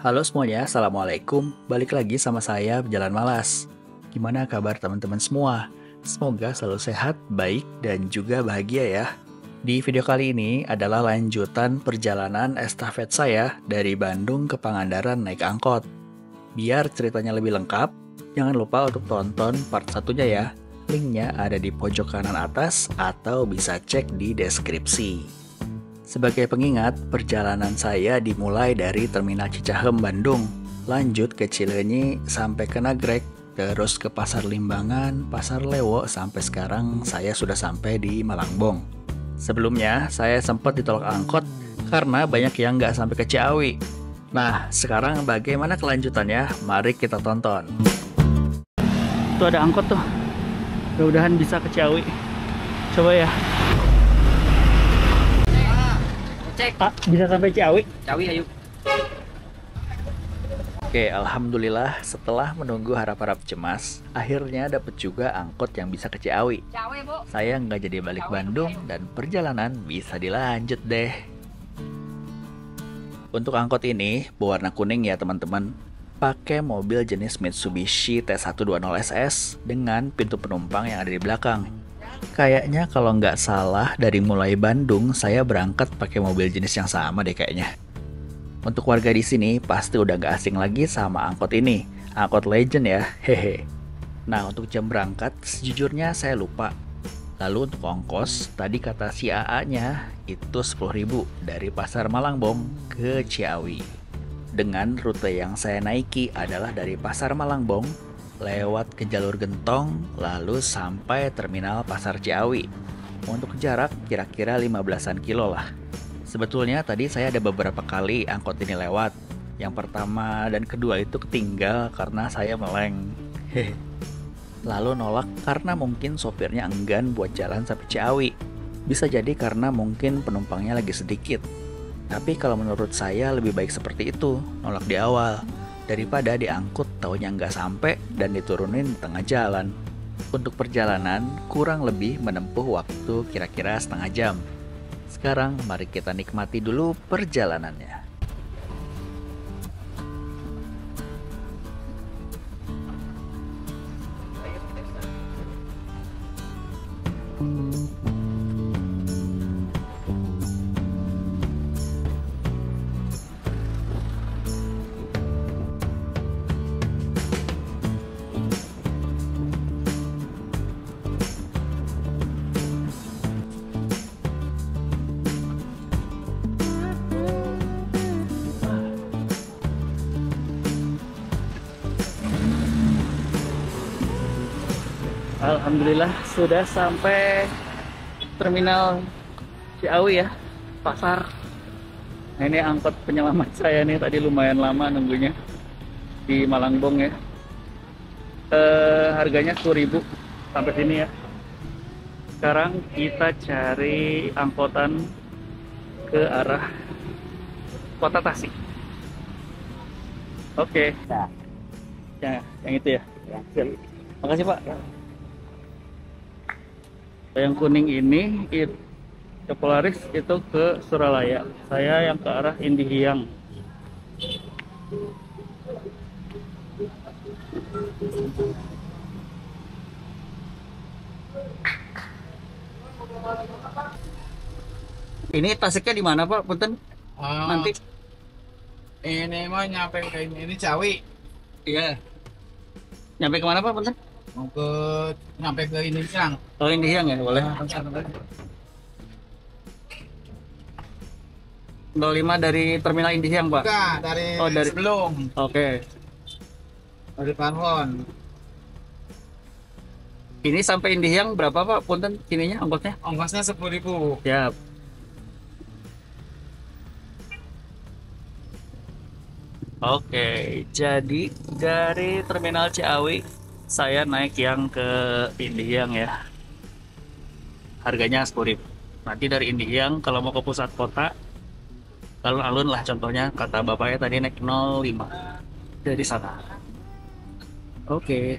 Halo semuanya, Assalamualaikum. Balik lagi sama saya, Jalan Malas. Gimana kabar teman-teman semua? Semoga selalu sehat, baik, dan juga bahagia ya. Di video kali ini adalah lanjutan perjalanan estafet saya dari Bandung ke Pangandaran naik angkot. Biar ceritanya lebih lengkap, jangan lupa untuk tonton part satunya ya. Linknya ada di pojok kanan atas atau bisa cek di deskripsi. Sebagai pengingat, perjalanan saya dimulai dari Terminal Cicahem, Bandung, lanjut ke Cileunyi sampai ke Nagreg, terus ke Pasar Limbangan, Pasar Lewo, sampai sekarang saya sudah sampai di Malangbong. Sebelumnya, saya sempat ditolak angkot karena banyak yang nggak sampai ke Ciawi. Nah, sekarang bagaimana kelanjutannya? Mari kita tonton. Tuh ada angkot tuh. Mudah-mudahan bisa ke Ciawi. Coba ya. Cek. Pak, bisa sampai Ciawi? Ciawi ayo. Oke, alhamdulillah setelah menunggu harap-harap cemas, akhirnya dapat juga angkot yang bisa ke Ciawi. Ciawi, Bu. Saya nggak jadi balik Bandung dan perjalanan bisa dilanjut deh. Untuk angkot ini berwarna kuning ya teman-teman. Pakai mobil jenis Mitsubishi T120SS dengan pintu penumpang yang ada di belakang. Kayaknya kalau nggak salah dari mulai Bandung saya berangkat pakai mobil jenis yang sama deh kayaknya. Untuk warga di sini pasti udah nggak asing lagi sama angkot ini, angkot legend ya, hehe. Nah untuk jam berangkat sejujurnya saya lupa. Lalu untuk ongkos tadi kata si AA-nya itu 10.000 dari Pasar Malangbong ke Ciawi. Dengan rute yang saya naiki adalah dari Pasar Malangbong lewat ke jalur Gentong, lalu sampai terminal Pasar Ciawi. Untuk jarak kira-kira 15-an kilo lah. Sebetulnya tadi saya ada beberapa kali angkot ini lewat. Yang pertama dan kedua itu ketinggal karena saya meleng. Lalu nolak karena mungkin sopirnya enggan buat jalan sampai Ciawi. Bisa jadi karena mungkin penumpangnya lagi sedikit. Tapi kalau menurut saya lebih baik seperti itu, nolak di awal. Daripada diangkut taunya nggak sampai dan diturunin di tengah jalan. Untuk perjalanan kurang lebih menempuh waktu kira-kira setengah jam. Sekarang mari kita nikmati dulu perjalanannya. Alhamdulillah sudah sampai terminal Ciawi ya, pasar. Nah, ini angkot penyelamat saya nih, tadi lumayan lama nunggunya di Malangbong ya. Harganya 10.000 sampai sini ya. Sekarang kita cari angkotan ke arah Kota Tasik. Oke. Ya, yang itu ya. Makasih Pak. Yang kuning ini ke Polaris itu ke Suralaya. Saya yang ke arah Indihiyang. Ini Tasiknya di mana Pak? Punten. Nanti Ini mah nyampe ke ini Ciawi. iya. Nyampe kemana Pak? Punten. Mau ke nyampe ke ini Siang. Oh Indihiyang ya, boleh. 05 dari terminal Indihiyang Pak. Enggak, dari sebelum. Oke. Dari Parhon. Ini sampai Indihiyang berapa Pak? Punten ininya ongkosnya? Ongkosnya 10.000. Siap. Oke, jadi dari terminal Ciawi saya naik yang ke Indihiyang ya. Harganya 10.000. Nanti dari Indihiyang kalau mau ke pusat kota, alun-alun lah contohnya, kata bapaknya tadi naik 05 dari sana. Oke.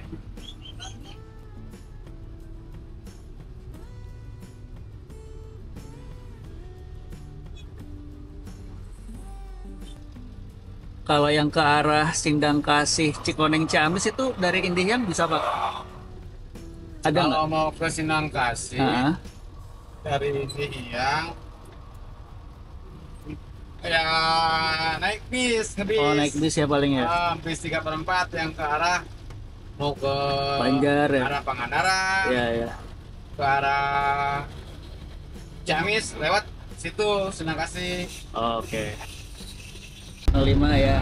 Kalau yang ke arah Sindang Kasih, Cikoneng, Ciamis itu dari Indihang bisa Pak? Ada nggak? Kalau mau ke Sindang Kasih Ah, dari Hiyang ya naik bis, oh naik ngebis. bis ya paling ya. Bis 3/4 yang ke arah mau ke Banjar ya. arah Pangandaran, Ya ya. ke arah Ciamis lewat situ Sindang Kasih. Oke. 05 ya.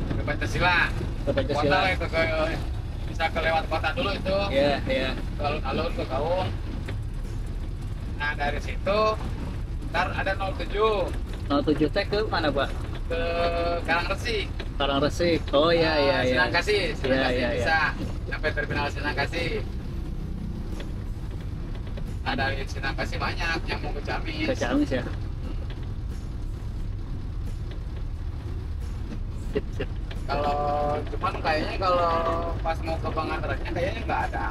Ke Pancasila. Ke Pancasila. Kota itu bisa ke lewat kota dulu itu. Ya ya. Ke alun-alun ke Kaung. Nah dari situ ntar ada 07 07 teh ke mana Pak? ke Karangresi. Karangresik. Oh ya ya ya. Sindang Kasih Ya, ya, ya. bisa sampai terminal Sindang Kasih. Nah dari Sindang Kasih banyak yang mau ke Ciamis. Ke Ciamis ya. Sip, sip. Kalau cuman kayaknya kalau pas mau ke Pangandarannya kayaknya nggak ada.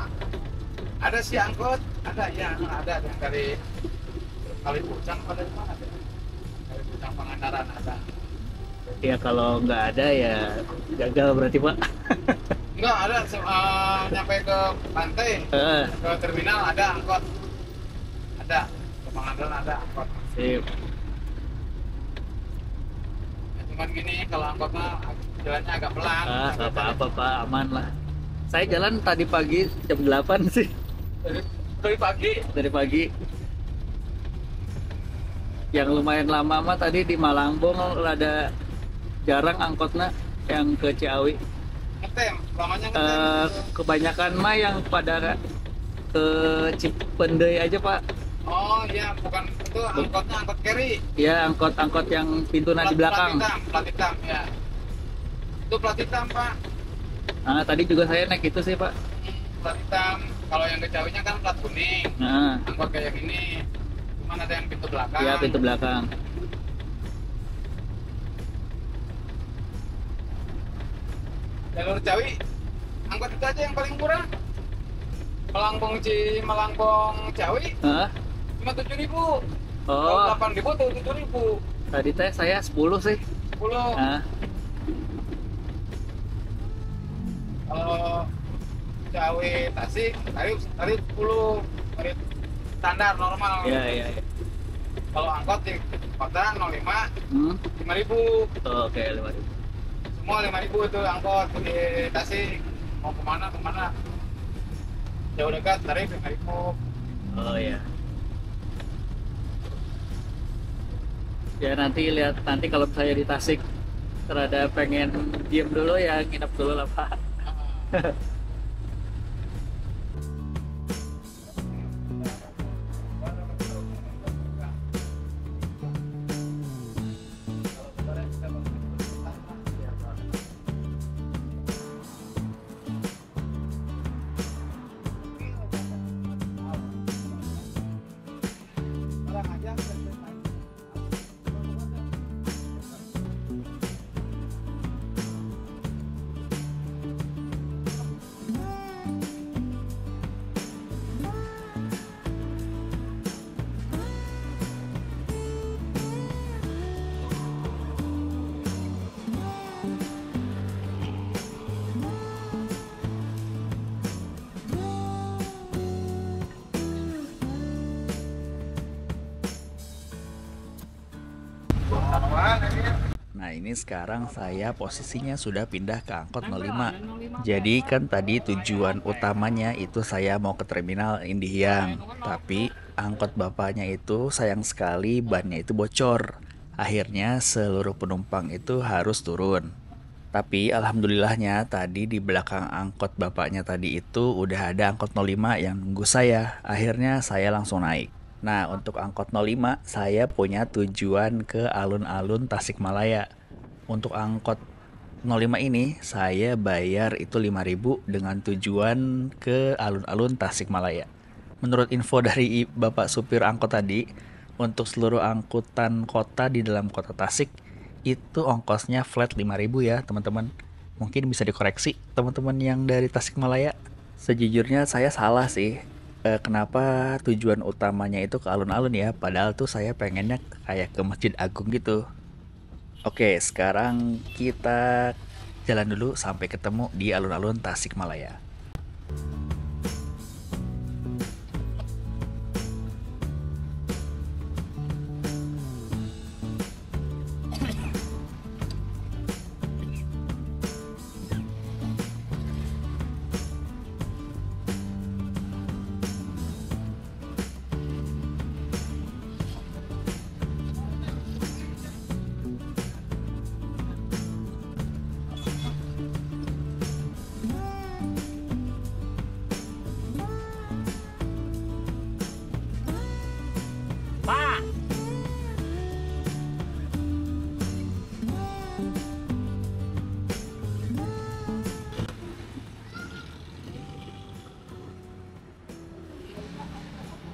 Ada sih angkot, ada ya, ada yang dari Kalipucang pada mana ada? Kalipucang Pangandaran ada. Ya kalau nggak ada ya gagal berarti Pak. Enggak ada nyampe ke pantai, Eh, ke terminal ada angkot. Ada. Ke Pangandaran ada angkot. sip. Ya, cuman gini kalau angkot mah jalannya agak pelan. Nggak apa-apa Pak, aman lah. Saya jalan tadi pagi jam 8 sih. Dari pagi. Dari pagi. Yang lumayan lama mah tadi di Malangbong ada jarang angkotnya yang ke Ciawi. Ngetem, lamanya ngetem. Kebanyakan mah yang pada ke Cipendei aja Pak. Oh iya, bukan itu angkotnya angkot carry. Ya angkot-angkot yang pintunya di belakang. Plat hitam, ya. Itu plat hitam, Pak. Nah, tadi juga saya naik itu sih Pak. Plat hitam. Kalau yang kecawinya kan plat kuning. Nah, Angkot kayak gini. Cuman ada yang pintu belakang. ya pintu belakang. Jalur Cawi, angkot itu aja yang paling murah. Malangbong Cawi Hah? cuma 7.000. Kalau Oh, 8.000 tuh 7.000. tadi teh saya 10 sih. 10. Nah, Kalau Cawi Tasik tarif 10. Tarif standar normal. ya ya ya. Kalau angkot di kota 05 Hmm? 5.000. Oh, oke, 5.000. Semua 5.000 itu angkot di Tasik. Mau kemana? Jauh dekat tarif 5.000. Oh ya. Ya nanti lihat nanti kalau saya di Tasik terada pengen diem dulu ya nginep dulu lah Pak. Nah ini sekarang saya posisinya sudah pindah ke angkot 05. Jadi kan tadi tujuan utamanya itu saya mau ke terminal Indihang. Tapi angkot bapaknya itu sayang sekali bannya itu bocor. Akhirnya seluruh penumpang itu harus turun. Tapi alhamdulillahnya tadi di belakang angkot bapaknya tadi itu udah ada angkot 05 yang nunggu saya. Akhirnya saya langsung naik. Nah, untuk angkot 05 saya punya tujuan ke alun-alun Tasikmalaya. Untuk angkot 05 ini saya bayar itu 5.000 dengan tujuan ke alun-alun Tasikmalaya. Menurut info dari Bapak supir angkot tadi, untuk seluruh angkutan kota di dalam kota Tasik itu ongkosnya flat 5.000 ya, teman-teman. Mungkin bisa dikoreksi teman-teman yang dari Tasikmalaya. Sejujurnya saya salah sih. Kenapa tujuan utamanya itu ke alun-alun ya? Padahal tuh saya pengennya kayak ke Masjid Agung gitu. Oke, sekarang kita jalan dulu sampai ketemu di alun-alun Tasikmalaya. Pak.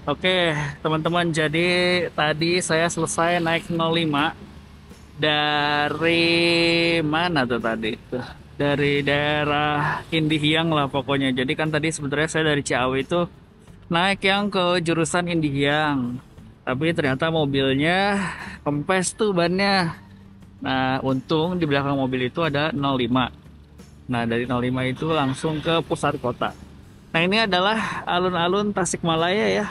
Oke, teman-teman, jadi tadi saya selesai naik 05 dari mana tuh tadi? Tuh, dari daerah Indihiyang lah pokoknya. Jadi kan tadi sebenarnya saya dari Ciawi itu naik yang ke jurusan Indihiyang. Tapi ternyata mobilnya kempes tuh bannya. Nah, untung di belakang mobil itu ada 05. Nah, dari 05 itu langsung ke pusat kota. Nah, ini adalah alun-alun Tasikmalaya ya.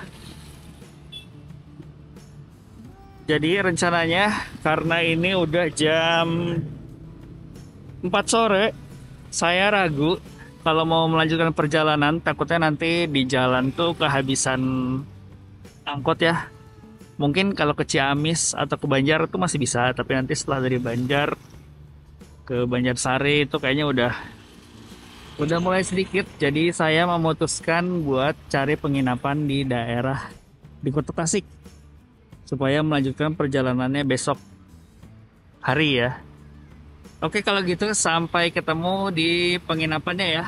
Jadi rencananya karena ini udah jam 4 sore, saya ragu kalau mau melanjutkan perjalanan, takutnya nanti di jalan tuh kehabisan angkot ya. Mungkin kalau ke Ciamis atau ke Banjar tuh masih bisa, tapi nanti setelah dari Banjar ke Banjarsari itu kayaknya udah mulai sedikit. Jadi saya memutuskan buat cari penginapan di daerah di Kota Tasik supaya melanjutkan perjalanannya besok hari ya. Oke, kalau gitu sampai ketemu di penginapannya ya.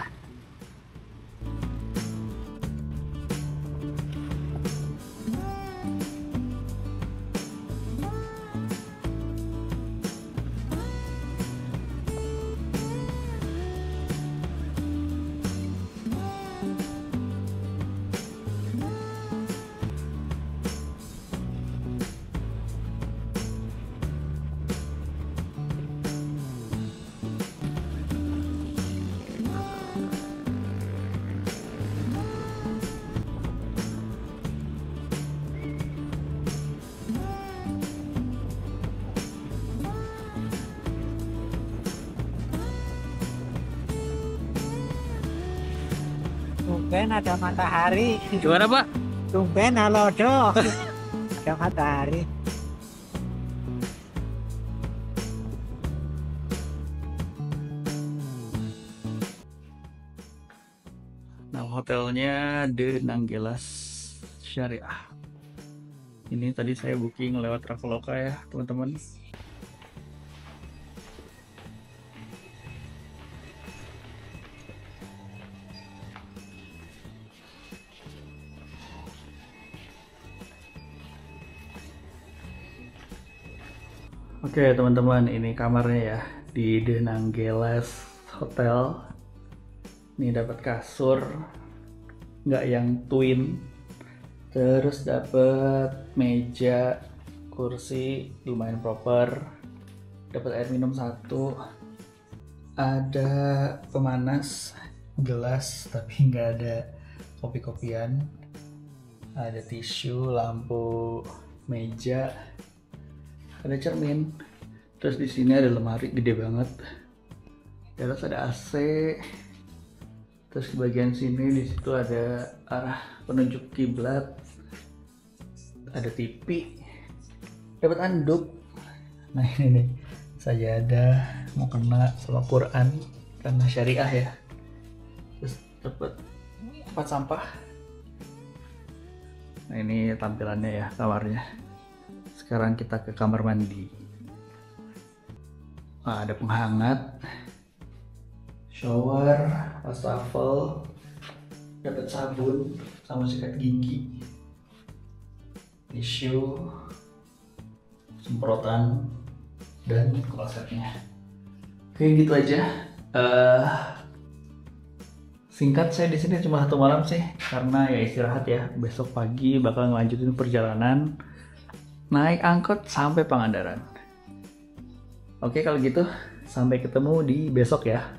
Tumben ada matahari. Gimana Pak? Tumben halodo. Ada matahari. Nah, hotelnya The Nanggelas Syariah. Ini tadi saya booking lewat Traveloka ya, teman-teman. Oke, teman-teman, ini kamarnya ya di The Nanggelas Hotel. Ini dapat kasur, nggak yang twin. Terus dapat meja, kursi lumayan proper. Dapat air minum satu. Ada pemanas, gelas tapi nggak ada kopi-kopian. Ada tisu, lampu, meja. Ada cermin. Terus di sini ada lemari gede banget. Di atas ada AC. Terus di bagian sini di situ ada arah penunjuk kiblat. Ada TV. Dapat anduk. Nah ini nih, sajadah mau kena sama Quran karena syariah ya. Terus dapat tempat sampah. Nah ini tampilannya ya kamarnya. Sekarang kita ke kamar mandi. Nah, ada penghangat, shower, wastafel, dapat sabun sama sikat gigi, tisu, semprotan, dan klosetnya. Oke, gitu aja. Singkat, saya di sini cuma 1 malam sih, karena ya istirahat ya. Besok pagi bakal ngelanjutin perjalanan naik angkot sampai Pangandaran. Oke kalau gitu, sampai ketemu di besok ya.